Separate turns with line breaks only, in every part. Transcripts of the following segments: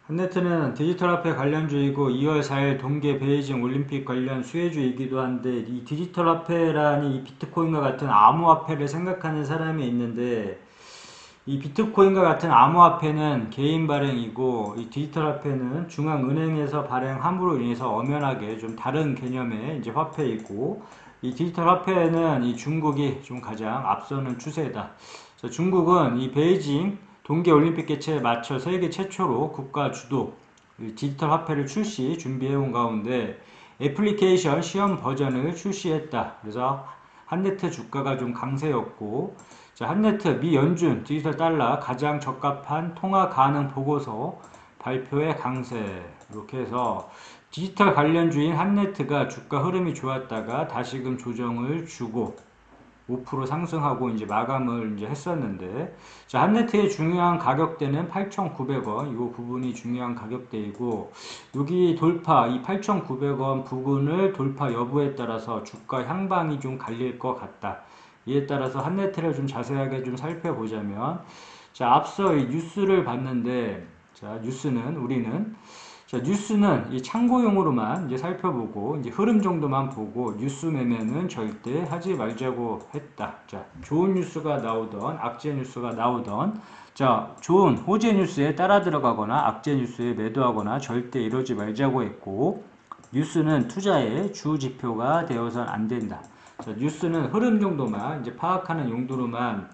한네트는 디지털 화폐 관련주이고 2월 4일 동계 베이징 올림픽 관련 수혜주이기도 한데 이 디지털 화폐라니 이 비트코인과 같은 암호화폐를 생각하는 사람이 있는데 이 비트코인과 같은 암호화폐는 개인 발행이고 이 디지털 화폐는 중앙은행에서 발행함으로 인해서 엄연하게 좀 다른 개념의 이제 화폐이고 이 디지털 화폐는 이 중국이 좀 가장 앞서는 추세다. 그래서 중국은 이 베이징 동계올림픽 개최에 맞춰 세계 최초로 국가 주도 디지털 화폐를 출시 준비해온 가운데 애플리케이션 시험 버전을 출시했다. 그래서 한네트 주가가 좀 강세였고, 자, 한네트 미 연준 디지털 달러 가장 적합한 통화 가능 보고서 발표의 강세. 이렇게 해서 디지털 관련주인 한네트가 주가 흐름이 좋았다가 다시금 조정을 주고 5% 상승하고 이제 마감을 이제 했었는데, 자, 한네트의 중요한 가격대는 8,900원. 이 부분이 중요한 가격대이고, 여기 돌파, 이 8,900원 부분을 돌파 여부에 따라서 주가 향방이 좀 갈릴 것 같다. 이에 따라서 한네트를 좀 자세하게 좀 살펴보자면, 자, 앞서 이 뉴스를 봤는데, 자, 뉴스는 이 참고용으로만 이제 살펴보고 이제 흐름 정도만 보고 뉴스 매매는 절대 하지 말자고 했다. 자, 좋은 뉴스가 나오던 악재 뉴스가 나오던 자, 좋은 호재 뉴스에 따라 들어가거나 악재 뉴스에 매도하거나 절대 이러지 말자고 했고 뉴스는 투자의 주 지표가 되어선 안 된다. 자, 뉴스는 흐름 정도만 이제 파악하는 용도로만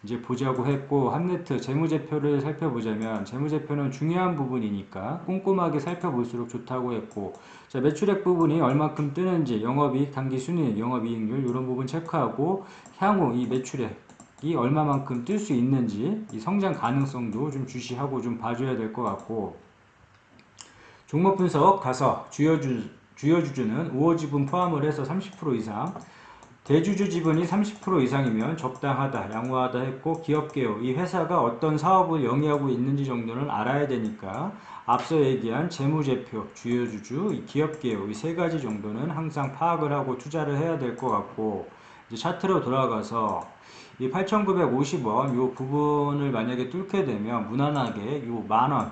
이제 보자고 했고 한네트 재무제표를 살펴보자면 재무제표는 중요한 부분이니까 꼼꼼하게 살펴볼수록 좋다고 했고 자, 매출액 부분이 얼마큼 뜨는지 영업이익, 당기순이익, 영업이익률 이런 부분 체크하고 향후 이 매출액이 얼마만큼 뜰 수 있는지 이 성장 가능성도 좀 주시하고 좀 봐줘야 될 것 같고 종목 분석 가서 주요 주주는 우호 지분 포함을 해서 30% 이상 대주주 지분이 30% 이상이면 적당하다, 양호하다 했고 기업개요. 이 회사가 어떤 사업을 영위하고 있는지 정도는 알아야 되니까 앞서 얘기한 재무제표, 주요주주, 이 기업개요 이 세 가지 정도는 항상 파악을 하고 투자를 해야 될 것 같고 이제 차트로 돌아가서 이 8,950원 요 부분을 만약에 뚫게 되면 무난하게 요 만원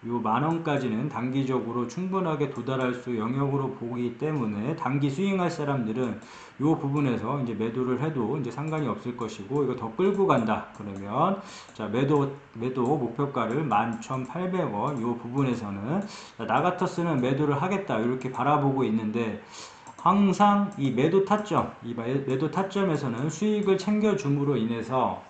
요 만원까지는 단기적으로 충분하게 도달할 수 영역으로 보기 때문에 단기 스윙할 사람들은 요 부분에서 이제 매도를 해도 이제 상관이 없을 것이고 이거 더 끌고 간다 그러면 자 매도 목표가를 11,800원 요 부분에서는 나 같았으면 매도를 하겠다 이렇게 바라보고 있는데 항상 이 매도 타점에서는 수익을 챙겨줌으로 인해서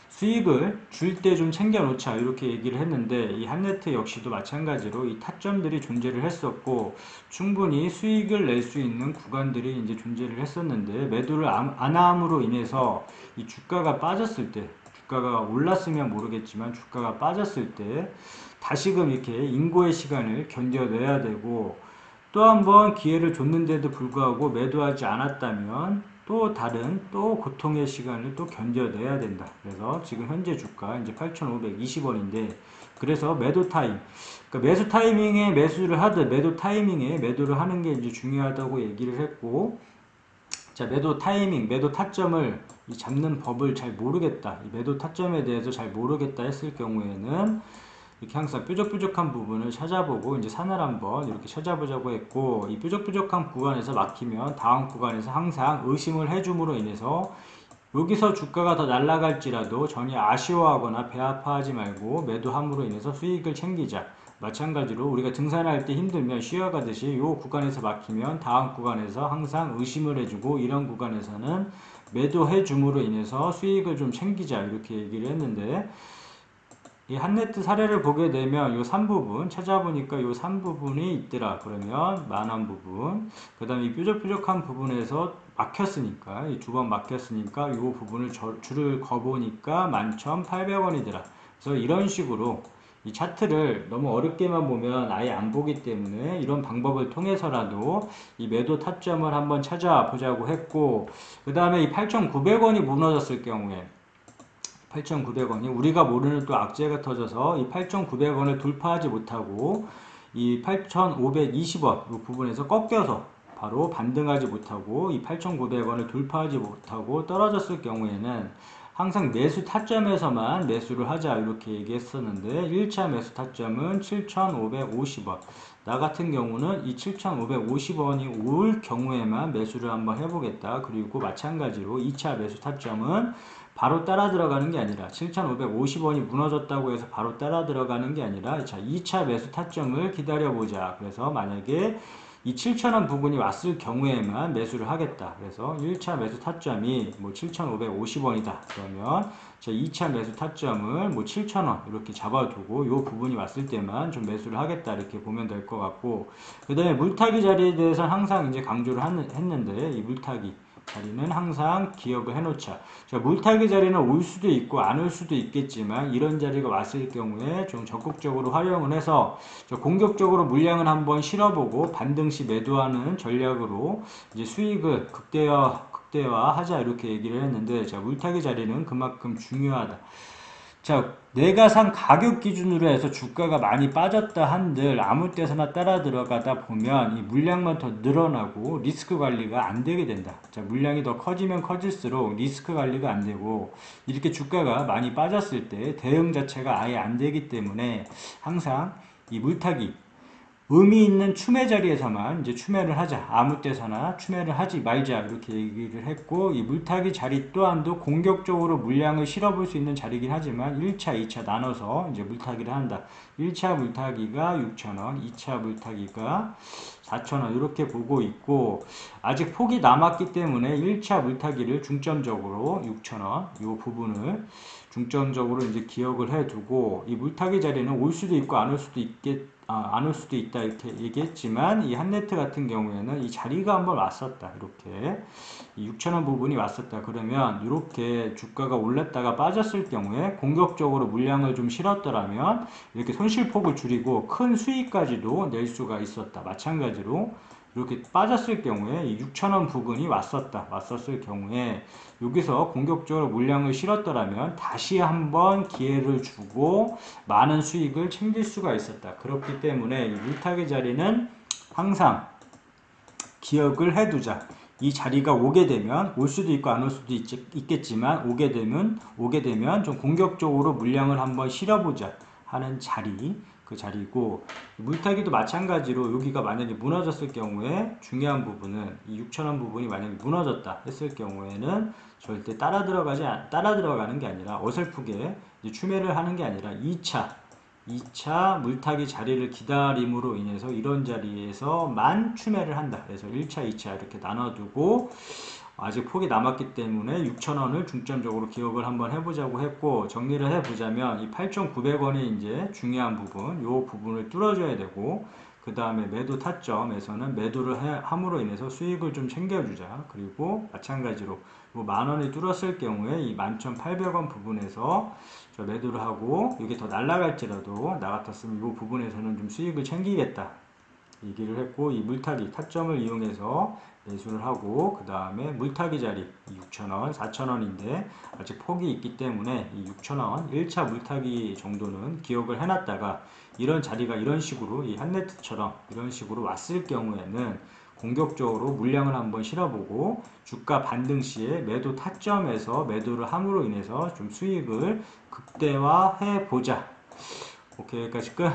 수익을 줄 때 좀 챙겨놓자 이렇게 얘기를 했는데 이 한네트 역시도 마찬가지로 이 타점들이 존재를 했었고 충분히 수익을 낼 수 있는 구간들이 이제 존재를 했었는데 매도를 안 함으로 인해서 이 주가가 빠졌을 때 주가가 올랐으면 모르겠지만 주가가 빠졌을 때 다시금 이렇게 인고의 시간을 견뎌내야 되고 또 한 번 기회를 줬는데도 불구하고 매도하지 않았다면 또 다른 또 고통의 시간을 또 견뎌내야 된다. 그래서 지금 현재 주가 이제 8,520원인데 그래서 매도 타임 그러니까 매수 타이밍에 매수를 하든 매도 타이밍에 매도를 하는 게 이제 중요하다고 얘기를 했고 자 매도 타이밍 매도 타점을 잡는 법을 잘 모르겠다 이 매도 타점에 대해서 잘 모르겠다 했을 경우에는 이렇게 항상 뾰족뾰족한 부분을 찾아보고 이제 산을 한번 이렇게 찾아보자고 했고 이 뾰족뾰족한 구간에서 막히면 다음 구간에서 항상 의심을 해줌으로 인해서 여기서 주가가 더 날아갈지라도 전혀 아쉬워하거나 배 아파하지 말고 매도함으로 인해서 수익을 챙기자. 마찬가지로 우리가 등산할 때 힘들면 쉬어가듯이 이 구간에서 막히면 다음 구간에서 항상 의심을 해주고 이런 구간에서는 매도해줌으로 인해서 수익을 좀 챙기자 이렇게 얘기를 했는데 이 한네트 사례를 보게 되면 요 3부분 찾아보니까 요 3부분이 있더라 그러면 만원 부분 그 다음에 이 뾰족뾰족한 부분에서 막혔으니까 이 두 번 막혔으니까 요 부분을 줄을 거보니까 11,800원이더라 그래서 이런 식으로 이 차트를 너무 어렵게만 보면 아예 안 보기 때문에 이런 방법을 통해서라도 이 매도 타점을 한번 찾아보자고 했고 그 다음에 이 8,900원이 무너졌을 경우에 8,900원이 우리가 모르는 또 악재가 터져서 이 8,900원을 돌파하지 못하고 이 8,520원 이 부분에서 꺾여서 바로 반등하지 못하고 이 8,900원을 돌파하지 못하고 떨어졌을 경우에는 항상 매수 타점에서만 매수를 하자 이렇게 얘기했었는데 1차 매수 타점은 7,550원. 나 같은 경우는 이 7,550원이 올 경우에만 매수를 한번 해보겠다. 그리고 마찬가지로 2차 매수 타점은 바로 따라 들어가는 게 아니라 7,550원이 무너졌다고 해서 바로 따라 들어가는 게 아니라 자 2차 매수 타점을 기다려보자. 그래서 만약에 이 7,000원 부분이 왔을 경우에만 매수를 하겠다. 그래서 1차 매수 타점이 뭐 7,550원이다. 그러면 자 2차 매수 타점을 뭐 7,000원 이렇게 잡아두고 이 부분이 왔을 때만 좀 매수를 하겠다. 이렇게 보면 될 것 같고 그 다음에 물타기 자리에 대해서는 항상 이제 강조를 했는데 이 물타기 자리는 항상 기억을 해놓자. 자, 물타기 자리는 올 수도 있고 안 올 수도 있겠지만 이런 자리가 왔을 경우에 좀 적극적으로 활용을 해서 공격적으로 물량을 한번 실어보고 반등 시 매도하는 전략으로 이제 수익을 극대화하자 이렇게 얘기를 했는데 자, 물타기 자리는 그만큼 중요하다. 자, 내가 산 가격 기준으로 해서 주가가 많이 빠졌다 한들 아무 때서나 따라 들어가다 보면 이 물량만 더 늘어나고 리스크 관리가 안 되게 된다. 자, 물량이 더 커지면 커질수록 리스크 관리가 안 되고 이렇게 주가가 많이 빠졌을 때 대응 자체가 아예 안 되기 때문에 항상 이 물타기 의미 있는 추매 자리에서만 이제 추매를 하자. 아무 때서나 추매를 하지 말자. 이렇게 얘기를 했고, 이 물타기 자리 또한도 공격적으로 물량을 실어볼 수 있는 자리긴 하지만 1차, 2차 나눠서 이제 물타기를 한다. 1차 물타기가 6,000원, 2차 물타기가 4,000원 이렇게 보고 있고 아직 폭이 남았기 때문에 1차 물타기를 중점적으로 6,000원 이 부분을 중점적으로 이제 기억을 해두고 이 물타기 자리는 올 수도 있고 안 올 수도 안 올 수도 있다 이렇게 얘기했지만 이 한네트 같은 경우에는 이 자리가 한번 왔었다 이렇게 이 6,000원 부분이 왔었다 그러면 이렇게 주가가 올랐다가 빠졌을 경우에 공격적으로 물량을 좀 실었더라면 이렇게 손실폭을 줄이고 큰 수익까지도 낼 수가 있었다. 마찬가지로 이렇게 빠졌을 경우에 이 6,000원 부분이 왔었을 경우에 여기서 공격적으로 물량을 실었더라면 다시 한번 기회를 주고 많은 수익을 챙길 수가 있었다. 그렇기 때문에 이 물타기 자리는 항상 기억을 해두자. 이 자리가 오게 되면 올 수도 있고 안 올 수도 있겠지만 오게 되면 좀 공격적으로 물량을 한번 실어보자 하는 자리 그 자리고 물타기도 마찬가지로 여기가 만약에 무너졌을 경우에 중요한 부분은 이 6,000원 부분이 만약에 무너졌다 했을 경우에는 절대 따라 들어가는 게 아니라 어설프게 추매를 하는 게 아니라 2차 물타기 자리를 기다림으로 인해서 이런 자리에서만 추매를 한다. 그래서 1차, 2차 이렇게 나눠두고 아직 폭이 남았기 때문에 6,000원을 중점적으로 기억을 한번 해보자고 했고 정리를 해보자면 이 8,900원이 이제 중요한 부분 이 부분을 뚫어줘야 되고 그 다음에 매도 타점에서는 매도를 함으로 인해서 수익을 좀 챙겨주자. 그리고 마찬가지로 뭐 만원이 뚫었을 경우에 이 11,800원 부분에서 매도를 하고 이게 더 날아갈지라도 나 같았으면 이 부분에서는 좀 수익을 챙기겠다 얘기를 했고 이 물타기 타점을 이용해서 매수를 하고 그 다음에 물타기 자리 6,000원, 4,000원인데 아직 폭이 있기 때문에 이 6,000원 1차 물타기 정도는 기억을 해놨다가 이런 자리가 이런 식으로 이 한네트처럼 이런 식으로 왔을 경우에는 공격적으로 물량을 한번 실어보고 주가 반등 시에 매도 타점에서 매도를 함으로 인해서 좀 수익을 극대화해 보자. 오케이, 여기까지 끝.